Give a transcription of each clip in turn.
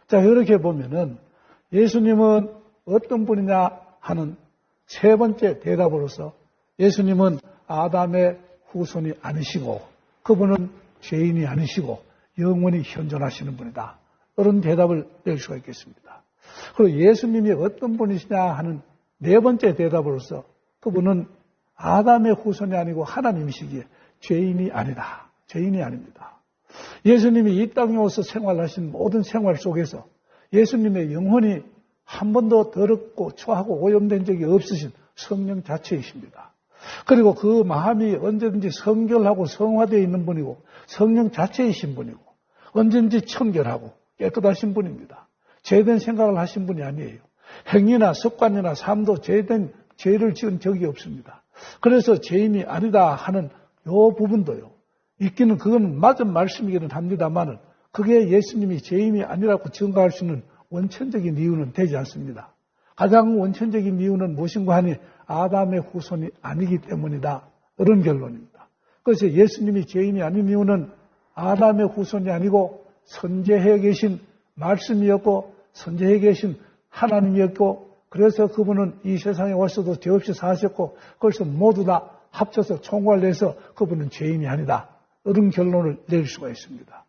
자, 이렇게 보면은 예수님은 어떤 분이냐 하는 세 번째 대답으로서 예수님은 아담의 후손이 아니시고 그분은 죄인이 아니시고 영원히 현존하시는 분이다. 이런 대답을 낼 수가 있겠습니다. 그리고 예수님이 어떤 분이시냐 하는 네 번째 대답으로서 그분은 아담의 후손이 아니고 하나님이시기에 죄인이 아니다. 죄인이 아닙니다. 예수님이 이 땅에 와서 생활하신 모든 생활 속에서 예수님의 영혼이 한 번도 더럽고 초하고 오염된 적이 없으신 성령 자체이십니다. 그리고 그 마음이 언제든지 성결하고 성화되어 있는 분이고 성령 자체이신 분이고 언제든지 청결하고 깨끗하신 분입니다. 죄된 생각을 하신 분이 아니에요. 행위나 습관이나 삶도 죄를 지은 적이 없습니다. 그래서 죄인이 아니다 하는 요 부분도요. 있기는 그건 맞은 말씀이기는 합니다만은 그게 예수님이 죄인이 아니라고 증거할 수 있는 원천적인 이유는 되지 않습니다. 가장 원천적인 이유는 무엇인가 하니 아담의 후손이 아니기 때문이다. 이런 결론입니다. 그래서 예수님이 죄인이 아닌 이유는 아담의 후손이 아니고 선지해 계신 말씀이었고 선지해 계신 하나님이었고 그래서 그분은 이 세상에 와서도 죄 없이 사셨고 그래서 모두 다 합쳐서 총괄해서 그분은 죄인이 아니다. 이런 결론을 낼 수가 있습니다.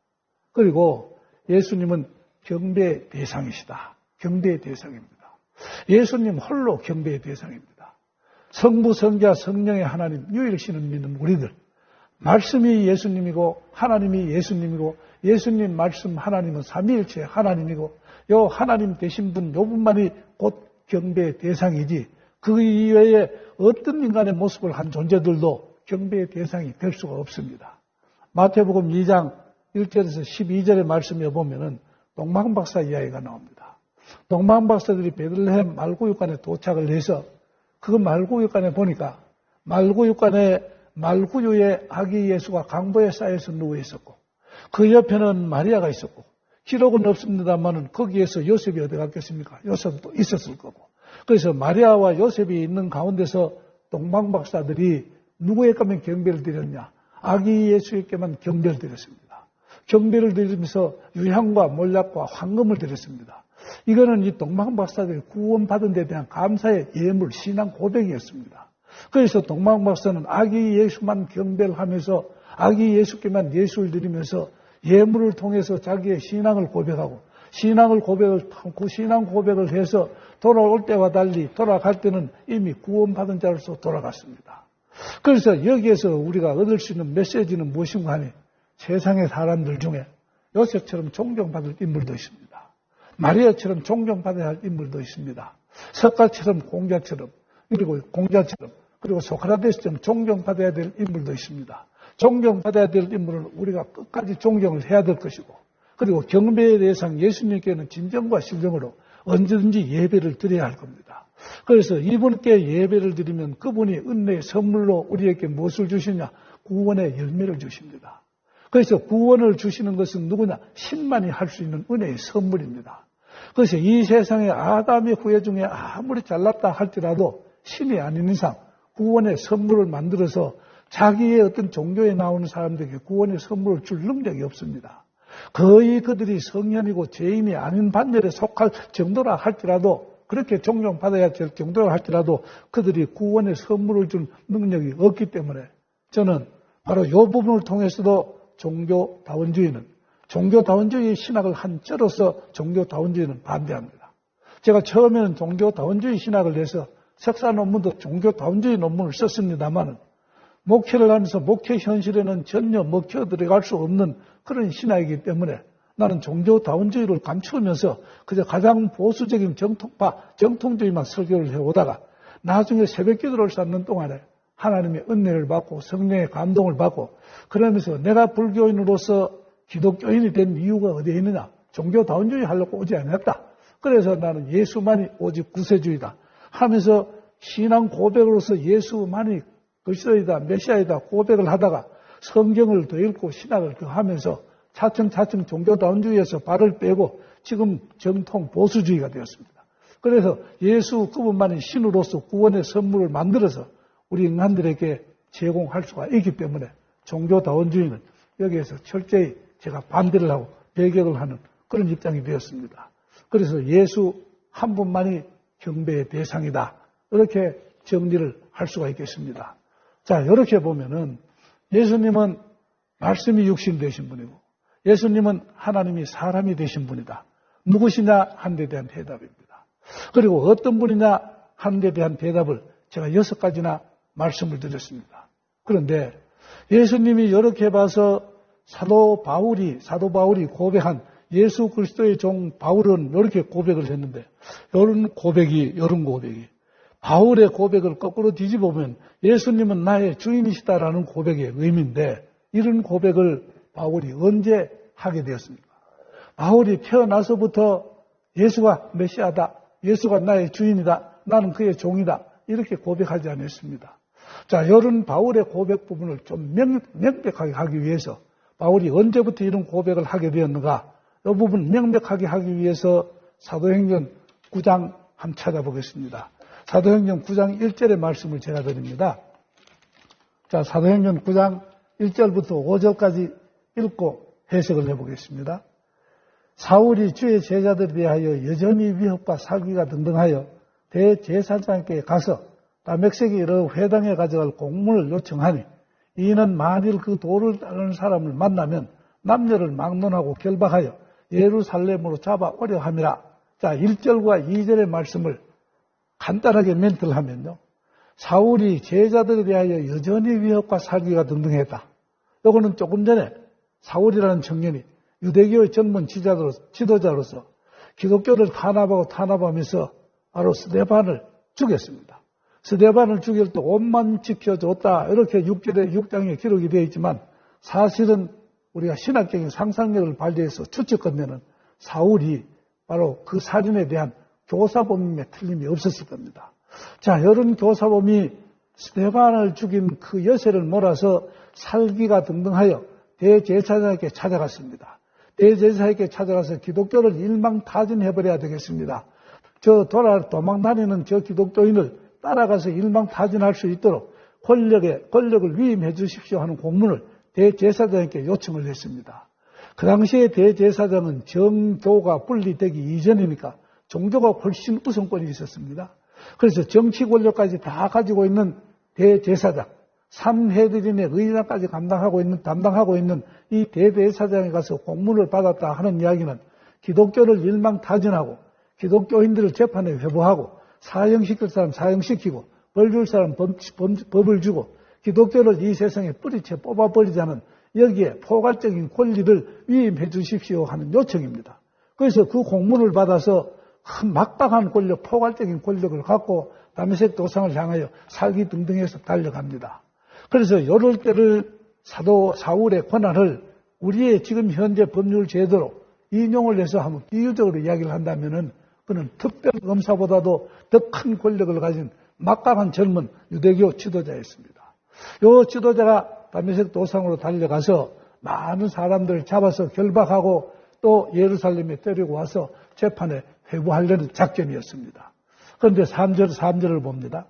그리고 예수님은 경배의 대상이시다. 경배의 대상입니다. 예수님 홀로 경배의 대상입니다. 성부, 성자, 성령의 하나님, 유일신을 믿는 우리들. 말씀이 예수님이고 하나님이 예수님이고 예수님 말씀 하나님은 삼위일체 하나님이고 요 하나님 되신 분 요 분만이 곧 경배의 대상이지 그 이외에 어떤 인간의 모습을 한 존재들도 경배의 대상이 될 수가 없습니다. 마태복음 2장 1절에서 12절의 말씀에 보면은 동방박사 이야기가 나옵니다. 동방박사들이 베들레헴 말구육관에 도착을 해서 그 말구육관에 보니까 말구육관에 말구유에 아기 예수가 강보에 쌓여서 누워 있었고 그 옆에는 마리아가 있었고 기록은 없습니다만은 거기에서 요셉이 어디 갔겠습니까? 요셉도 있었을 거고 그래서 마리아와 요셉이 있는 가운데서 동방박사들이 누구에게만 경배를 드렸냐? 아기 예수에게만 경배를 드렸습니다. 경배를 드리면서 유향과 몰약과 황금을 드렸습니다. 이거는 이 동방박사들이 구원받은 데 대한 감사의 예물, 신앙 고백이었습니다. 그래서 동방박사는 아기 예수만 경배를 하면서 아기 예수께만 예수를 드리면서 예물을 통해서 자기의 신앙을 고백하고 신앙 고백을 해서 돌아올 때와 달리 돌아갈 때는 이미 구원받은 자로서 돌아갔습니다. 그래서 여기에서 우리가 얻을 수 있는 메시지는 무엇인가 하니 세상의 사람들 중에 요셉처럼 존경받을 인물도 있습니다. 마리아처럼 존경받아야 할 인물도 있습니다. 석가처럼 공자처럼 그리고 소크라테스처럼 존경받아야 될 인물도 있습니다. 존경받아야 될 인물은 우리가 끝까지 존경을 해야 될 것이고 그리고 경배의 대상 예수님께는 진정과 신정으로 언제든지 예배를 드려야 할 겁니다. 그래서 이분께 예배를 드리면 그분이 은혜의 선물로 우리에게 무엇을 주시냐? 구원의 열매를 주십니다. 그래서 구원을 주시는 것은 누구냐? 신만이 할 수 있는 은혜의 선물입니다. 그래서 이 세상에 아담의 후예 중에 아무리 잘났다 할지라도 신이 아닌 이상 구원의 선물을 만들어서 자기의 어떤 종교에 나오는 사람들에게 구원의 선물을 줄 능력이 없습니다. 거의 그들이 성현이고 죄인이 아닌 반열에 속할 정도라 할지라도 그렇게 존경받아야 될 정도라 할지라도 그들이 구원의 선물을 줄 능력이 없기 때문에 저는 바로 이 부분을 통해서도 종교다원주의 신학을 한 쩌로서 종교다원주의는 반대합니다. 제가 처음에는 종교다원주의 신학을 해서 석사 논문도 종교다원주의 논문을 썼습니다만 목회를 하면서 목회 현실에는 전혀 먹혀 들어갈 수 없는 그런 신학이기 때문에 나는 종교다원주의를 감추면서 그저 가장 보수적인 정통주의만 설교를 해오다가 나중에 새벽기도를 쌓는 동안에 하나님의 은혜를 받고 성령의 감동을 받고 그러면서 내가 불교인으로서 기독교인이 된 이유가 어디에 있느냐? 종교다원주의 하려고 오지 않았다. 그래서 나는 예수만이 오직 구세주의다 하면서 신앙 고백으로서 예수만이 그리스도이다 메시아이다 고백을 하다가 성경을 더 읽고 신학을 더 하면서 차츰 종교다원주의에서 발을 빼고 지금 정통 보수주의가 되었습니다. 그래서 예수 그분만이 신으로서 구원의 선물을 만들어서 우리 인간들에게 제공할 수가 있기 때문에 종교다원주의는 여기에서 철저히 제가 반대를 하고 배격을 하는 그런 입장이 되었습니다. 그래서 예수 한 분만이 경배의 대상이다. 이렇게 정리를 할 수가 있겠습니다. 자, 이렇게 보면은 예수님은 말씀이 육신 되신 분이고 예수님은 하나님이 사람이 되신 분이다. 누구시냐 하는 데 대한 대답입니다. 그리고 어떤 분이냐 하는 데 대한 대답을 제가 6가지나 말씀을 드렸습니다. 그런데 예수님이 이렇게 봐서 사도 바울이 고백한 예수 그리스도의 종 바울은 이렇게 고백을 했는데 이런 고백이 바울의 고백을 거꾸로 뒤집어보면 예수님은 나의 주인이시다라는 고백의 의미인데 이런 고백을 바울이 언제 하게 되었습니까? 바울이 태어나서부터 예수가 메시아다, 예수가 나의 주인이다, 나는 그의 종이다 이렇게 고백하지 않았습니다. 자, 이런 바울의 고백 부분을 좀 명백하게 하기 위해서 바울이 언제부터 이런 고백을 하게 되었는가 이 부분 명백하게 하기 위해서 사도행전 9장 한번 찾아보겠습니다. 사도행전 9장 1절의 말씀을 제가 드립니다. 자, 사도행전 9장 1절부터 5절까지 읽고 해석을 해보겠습니다. 사울이 주의 제자들에 대하여 여전히 위협과 사기가 등등하여 대제사장께 가서 다맥색이 여러 회당에 가져갈 공문을 요청하니 이는 만일 그 도를 따르는 사람을 만나면 남녀를 막론하고 결박하여 예루살렘으로 잡아오려 함이라. 자, 1절과 2절의 말씀을 간단하게 멘트를 하면요. 사울이 제자들에 대하여 여전히 위협과 사기가 등등했다. 이거는 조금 전에 사울이라는 청년이 유대교의 전문 지도자로서 기독교를 탄압하면서 바로 스데반을 죽였습니다. 스데반을 죽일 때 옷만 지켜줬다. 이렇게 6장에 기록이 되어 있지만 사실은 우리가 신학적인 상상력을 발휘해서 추측하면 사울이 바로 그 살인에 대한 교사범임에 틀림이 없었을 겁니다. 자, 이런 교사범이 스데반을 죽인 그 여세를 몰아서 살기가 등등하여 대제사장에게 찾아갔습니다. 대제사장에게 찾아가서 기독교를 일망타진해버려야 되겠습니다. 도망다니는 저 기독교인을 따라가서 일망타진할 수 있도록 권력을 위임해 주십시오 하는 공문을 대제사장에게 요청을 했습니다. 그 당시에 대제사장은 정교가 분리되기 이전이니까 종교가 훨씬 우선권이 있었습니다. 그래서 정치 권력까지 다 가지고 있는 대제사장, 산헤드린의 의장까지 담당하고 있는 이 대제사장에 가서 공문을 받았다 하는 이야기는 기독교를 일망타진하고 기독교인들을 재판에 회부하고 사형시킬 사람 사형시키고 벌 줄 사람 법을 주고 기독교를 이 세상에 뿌리채 뽑아버리자는 여기에 포괄적인 권리를 위임해 주십시오 하는 요청입니다. 그래서 그 공문을 받아서 막강한 권력, 포괄적인 권력을 갖고 다메섹 도상을 향하여 살기 등등해서 달려갑니다. 그래서 이럴 때를 사도 사울의 권한을 우리의 지금 현재 법률 제도로 인용을 해서 한번 비유적으로 이야기를 한다면은 그는 특별 검사보다도 더 큰 권력을 가진 막강한 젊은 유대교 지도자였습니다. 이 지도자가 다메섹 도상으로 달려가서 많은 사람들을 잡아서 결박하고 또 예루살렘에 데리고 와서 재판에 회부하려는 작전이었습니다. 그런데 3절을 봅니다.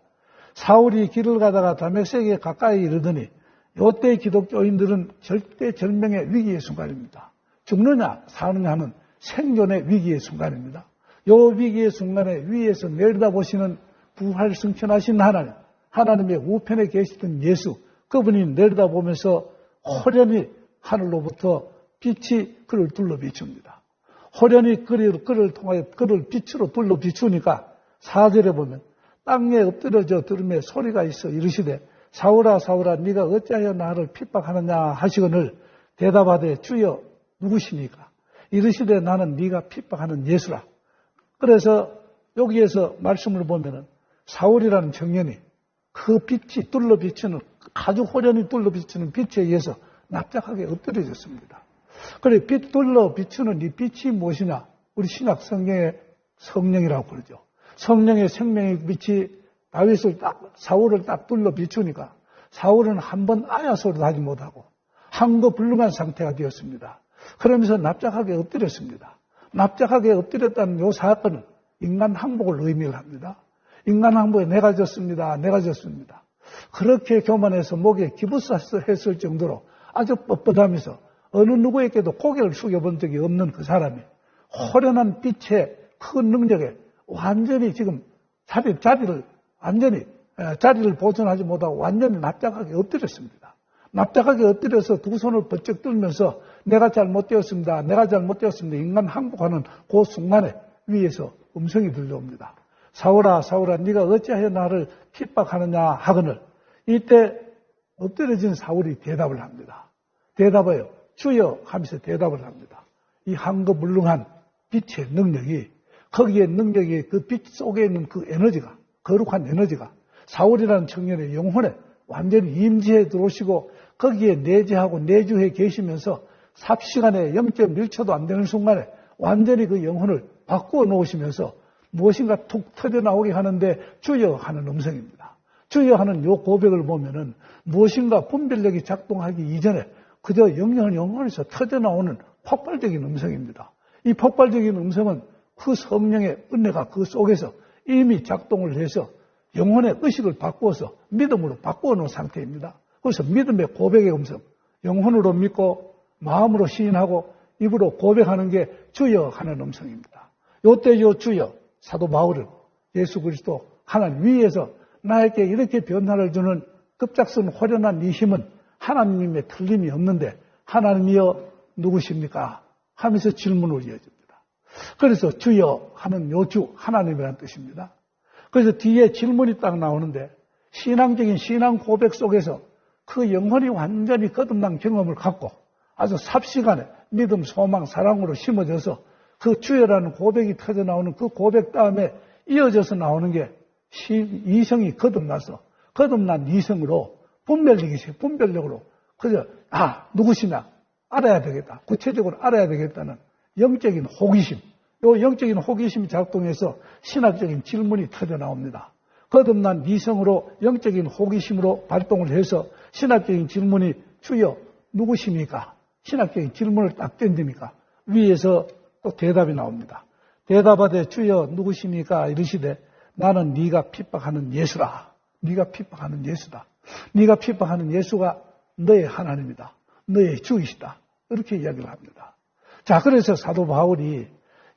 사울이 길을 가다가 다메섹에 가까이 이르더니 이때 기독교인들은 절대 절명의 위기의 순간입니다. 죽느냐 사느냐 하는 생존의 위기의 순간입니다. 이 위기의 순간에 위에서 내려다보시는 부활 승천하신 하나님의 우편에 계시던 예수, 그분이 내려다보면서 호련히 하늘로부터 빛이 그를 둘러 비춥니다. 호련히 그를 통하여 그를 빛으로 둘러 비추니까 4절에 보면 땅에 엎드려져 들음에 소리가 있어 이르시되 사울아 사울아 네가 어찌하여 나를 핍박하느냐 하시거늘 대답하되 주여 누구시니까 이르시되 나는 네가 핍박하는 예수라. 그래서 여기에서 말씀을 보면은 사울이라는 청년이 그 빛이 둘러 비추는 아주 호련히 둘러 비추는 빛에 의해서 납작하게 엎드려졌습니다. 그래 빛 둘러 비추는 이 빛이 무엇이냐? 우리 신약 성경의 성령이라고 그러죠. 성령의 생명의 빛이 사울을 딱 둘러 비추니까 사울은 한 번 아야 소리도 하지 못하고 한거불능한 상태가 되었습니다. 그러면서 납작하게 엎드렸습니다. 납작하게 엎드렸다는 이 사건은 인간 항복을 의미를 합니다. 인간 항복에 내가 졌습니다. 내가 졌습니다. 그렇게 교만해서 목에 기부했을 정도로 아주 뻣뻣하면서 어느 누구에게도 고개를 숙여본 적이 없는 그 사람이 호련한 빛의 큰 능력에 완전히 지금 자리를 보존하지 못하고 완전히 납작하게 엎드렸습니다. 납작하게 엎드려서 두 손을 번쩍 들면서 내가 잘못되었습니다. 내가 잘못되었습니다. 인간 항복하는 그 순간에 위에서 음성이 들려옵니다. 사울아 사울아 네가 어찌하여 나를 핍박하느냐 하거늘 이때 엎드려진 사울이 대답을 합니다. 대답해요. 주여 하면서 대답을 합니다. 이 한거물렁한 빛의 능력이 거기에 능력이 그 빛 속에 있는 그 에너지가 거룩한 에너지가 사울이라는 청년의 영혼에 완전히 임재해 들어오시고 거기에 내재하고 내주해 계시면서 삽시간에 0.1초도 안 되는 순간에 완전히 그 영혼을 바꾸어 놓으시면서 무엇인가 툭 터져나오게 하는데 주여 하는 음성입니다. 주여 하는 요 고백을 보면은 무엇인가 분별력이 작동하기 이전에 그저 영혼에서 터져나오는 폭발적인 음성입니다. 이 폭발적인 음성은 그 성령의 은혜가 그 속에서 이미 작동을 해서 영혼의 의식을 바꾸어서 믿음으로 바꾸어 놓은 상태입니다. 그래서 믿음의 고백의 음성, 영혼으로 믿고 마음으로 시인하고 입으로 고백하는 게 주여 하는 음성입니다. 요때 요 주여, 사도 바울은 예수 그리스도 하나님 위에서 나에게 이렇게 변화를 주는 급작스런 호련한 이 힘은 하나님의 틀림이 없는데 하나님이여 누구십니까? 하면서 질문을 이어집니다. 그래서 주여 하는 요 주 하나님이라는 뜻입니다. 그래서 뒤에 질문이 딱 나오는데 신앙적인 신앙 고백 속에서 그 영혼이 완전히 거듭난 경험을 갖고 아주 삽시간에 믿음, 소망, 사랑으로 심어져서 그 주여라는 고백이 터져나오는 그 고백 다음에 이어져서 나오는 게 이성이 거듭나서 거듭난 이성으로 분별력으로 그저 누구시냐 알아야 되겠다. 구체적으로 알아야 되겠다는 영적인 호기심, 이 영적인 호기심이 작동해서 신학적인 질문이 터져나옵니다. 거듭난 이성으로 영적인 호기심으로 발동을 해서 신학적인 질문이 주여 누구십니까? 신학적인 질문을 딱 던집니까? 위에서 또 대답이 나옵니다. 대답하되 주여 누구십니까? 이르시되 나는 네가 핍박하는 예수라. 네가 핍박하는 예수다. 네가 핍박하는 예수가 너의 하나님이다. 너의 주이시다. 이렇게 이야기를 합니다. 자, 그래서 사도 바울이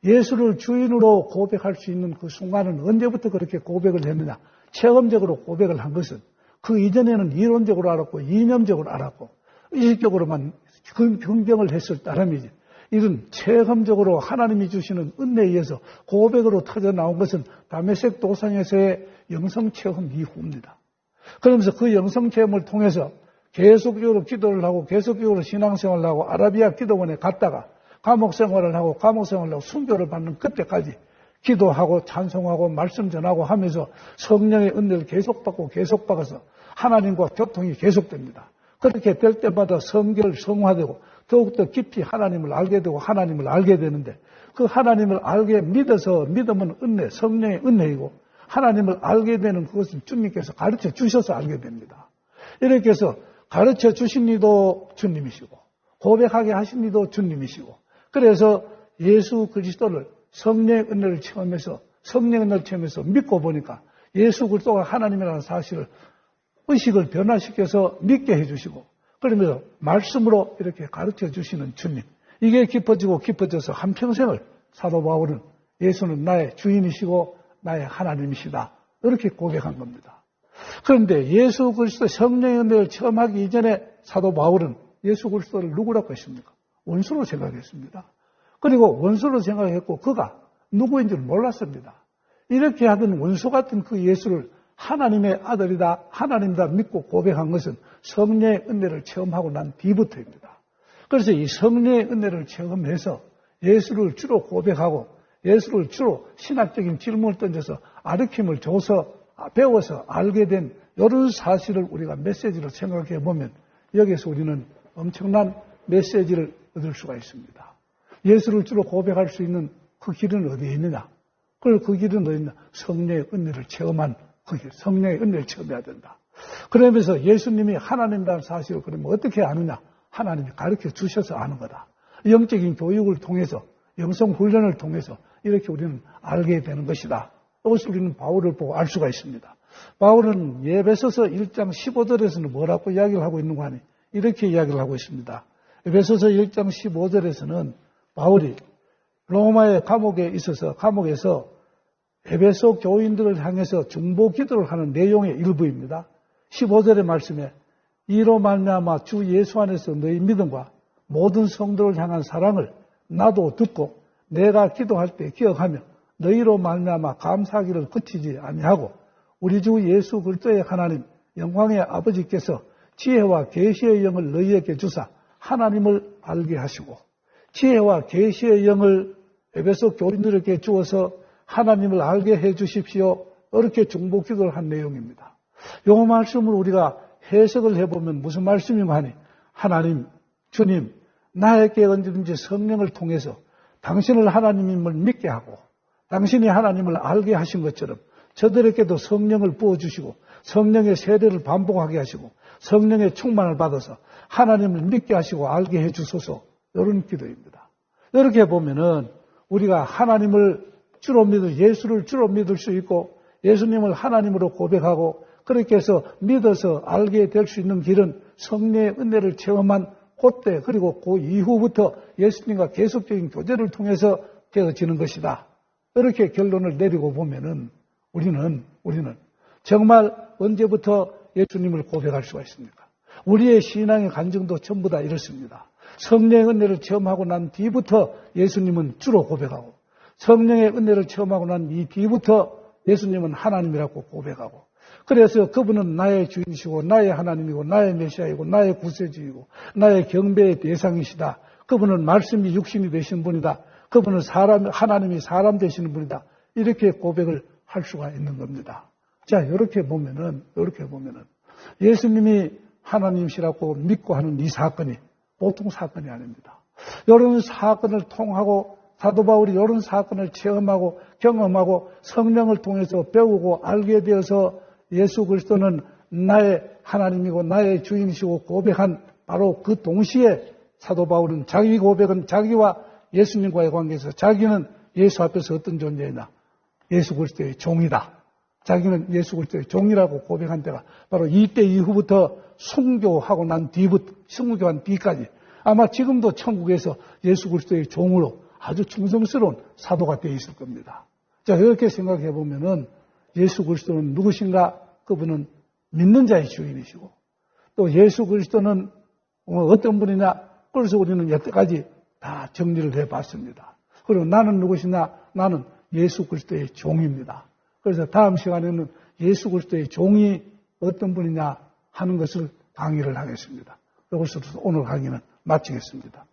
예수를 주인으로 고백할 수 있는 그 순간은 언제부터 그렇게 고백을 했느냐? 체험적으로 고백을 한 것은 그 이전에는 이론적으로 알았고 이념적으로 알았고 의식적으로만 긍정을 했을 따름이지. 이런 체험적으로 하나님이 주시는 은혜에 의해서 고백으로 터져 나온 것은 다메섹 도상에서의 영성 체험 이후입니다. 그러면서 그 영성 체험을 통해서 계속적으로 기도를 하고 계속적으로 신앙생활을 하고 아라비아 기도원에 갔다가 감옥생활을 하고 순교를 받는 그때까지 기도하고 찬송하고 말씀 전하고 하면서 성령의 은혜를 계속 받아서 하나님과 교통이 계속됩니다. 그렇게 될 때마다 성화되고 더욱더 깊이 하나님을 알게 되고 하나님을 알게 되는데 그 하나님을 알게 믿어서 믿음은 은혜, 성령의 은혜이고 하나님을 알게 되는 그것은 주님께서 가르쳐 주셔서 알게 됩니다. 이렇게 해서 가르쳐 주신 이도 주님이시고 고백하게 하신 이도 주님이시고 그래서 예수 그리스도를 성령의 은혜를 체험해서 믿고 보니까 예수 그리스도가 하나님이라는 사실을 의식을 변화시켜서 믿게 해주시고 그러면서 말씀으로 이렇게 가르쳐 주시는 주님. 이게 깊어져서 한평생을 사도 바울은 예수는 나의 주인이시고 나의 하나님이시다. 이렇게 고백한 겁니다. 그런데 예수 그리스도 성령의 은혜를 체험하기 이전에 사도 바울은 예수 그리스도를 누구라고 했습니까? 원수로 생각했습니다. 그리고 원수로 생각했고 그가 누구인 줄 몰랐습니다. 이렇게 하던 원수 같은 그 예수를 하나님의 아들이다, 하나님이다 믿고 고백한 것은 성령의 은혜를 체험하고 난 뒤부터입니다. 그래서 이 성령의 은혜를 체험해서 예수를 주로 고백하고 예수를 주로 신학적인 질문을 던져서 아르킴을 줘서 배워서 알게 된 이런 사실을 우리가 메시지로 생각해 보면 여기서 우리는 엄청난 메시지를 얻을 수가 있습니다. 예수를 주로 고백할 수 있는 그 길은 어디에 있느냐? 그 길은 어디 있느냐? 성령의 은혜를 체험한 그 길, 성령의 은혜를 체험해야 된다. 그러면서 예수님이 하나님이라는 사실을 그러면 어떻게 아느냐? 하나님이 가르쳐 주셔서 아는 거다. 영적인 교육을 통해서, 영성 훈련을 통해서 이렇게 우리는 알게 되는 것이다. 이것을 우리는 바울을 보고 알 수가 있습니다. 바울은 에베소서 1장 15절에서는 뭐라고 이야기를 하고 있는가 하니 이렇게 이야기를 하고 있습니다. 에베소서 1장 15절에서는 바울이 로마의 감옥에 있어서 감옥에서 에베소 교인들을 향해서 중보 기도를 하는 내용의 일부입니다. 15절의 말씀에 이로 말미암아 주 예수 안에서 너희 믿음과 모든 성도를 향한 사랑을 나도 듣고 내가 기도할 때 기억하며 너희로 말미암아 감사하기를 그치지 아니하고 우리 주 예수 그리스도의 하나님 영광의 아버지께서 지혜와 계시의 영을 너희에게 주사 하나님을 알게 하시고 지혜와 계시의 영을 에베소 교인들에게 주어서 하나님을 알게 해 주십시오. 이렇게 중보 기도를 한 내용입니다. 이 말씀을 우리가 해석을 해보면 무슨 말씀인가 하니 하나님, 주님, 나에게 언제든지 성령을 통해서 당신을 하나님임을 믿게 하고 당신이 하나님을 알게 하신 것처럼 저들에게도 성령을 부어주시고 성령의 세례를 반복하게 하시고 성령의 충만을 받아서 하나님을 믿게 하시고 알게 해주소서 이런 기도입니다. 이렇게 보면은 우리가 하나님을 주로 예수를 주로 믿을 수 있고 예수님을 하나님으로 고백하고 그렇게 해서 믿어서 알게 될 수 있는 길은 성령의 은혜를 체험한 그때 그리고 그 이후부터 예수님과 계속적인 교제를 통해서 되어지는 것이다. 이렇게 결론을 내리고 보면은 우리는 정말 언제부터 예수님을 고백할 수가 있습니까? 우리의 신앙의 간증도 전부 다 이렇습니다. 성령의 은혜를 체험하고 난 뒤부터 예수님은 주로 고백하고 성령의 은혜를 체험하고 난 이 뒤부터 예수님은 하나님이라고 고백하고 그래서 그분은 나의 주인이시고 나의 하나님이고 나의 메시아이고 나의 구세주이고 나의 경배의 대상이시다. 그분은 말씀이 육신이 되신 분이다. 그분은 하나님이 사람 되시는 분이다. 이렇게 고백을 할 수가 있는 겁니다. 자, 이렇게 보면은 예수님이 하나님이시라고 믿고 하는 이 사건이 보통 사건이 아닙니다. 이런 사건을 통하고 사도 바울이 이런 사건을 체험하고 경험하고 성령을 통해서 배우고 알게 되어서 예수 그리스도는 나의 하나님이고 나의 주인이시고 고백한 바로 그 동시에 사도 바울은 자기 고백은 자기와 예수님과의 관계에서 자기는 예수 앞에서 어떤 존재이냐? 예수 그리스도의 종이다. 자기는 예수 그리스도의 종이라고 고백한 때가 바로 이때 이후부터 순교하고 난 뒤부터 순교한 뒤까지 아마 지금도 천국에서 예수 그리스도의 종으로 아주 충성스러운 사도가 되어 있을 겁니다. 자, 이렇게 생각해 보면은 예수 그리스도는 누구신가? 그분은 믿는 자의 주인이시고 또 예수 그리스도는 어떤 분이냐? 그래서 우리는 여태까지 다 정리를 해봤습니다. 그리고 나는 누구시냐? 나는 예수 그리스도의 종입니다. 그래서 다음 시간에는 예수 그리스도의 종이 어떤 분이냐 하는 것을 강의를 하겠습니다. 이것으로 오늘 강의는 마치겠습니다.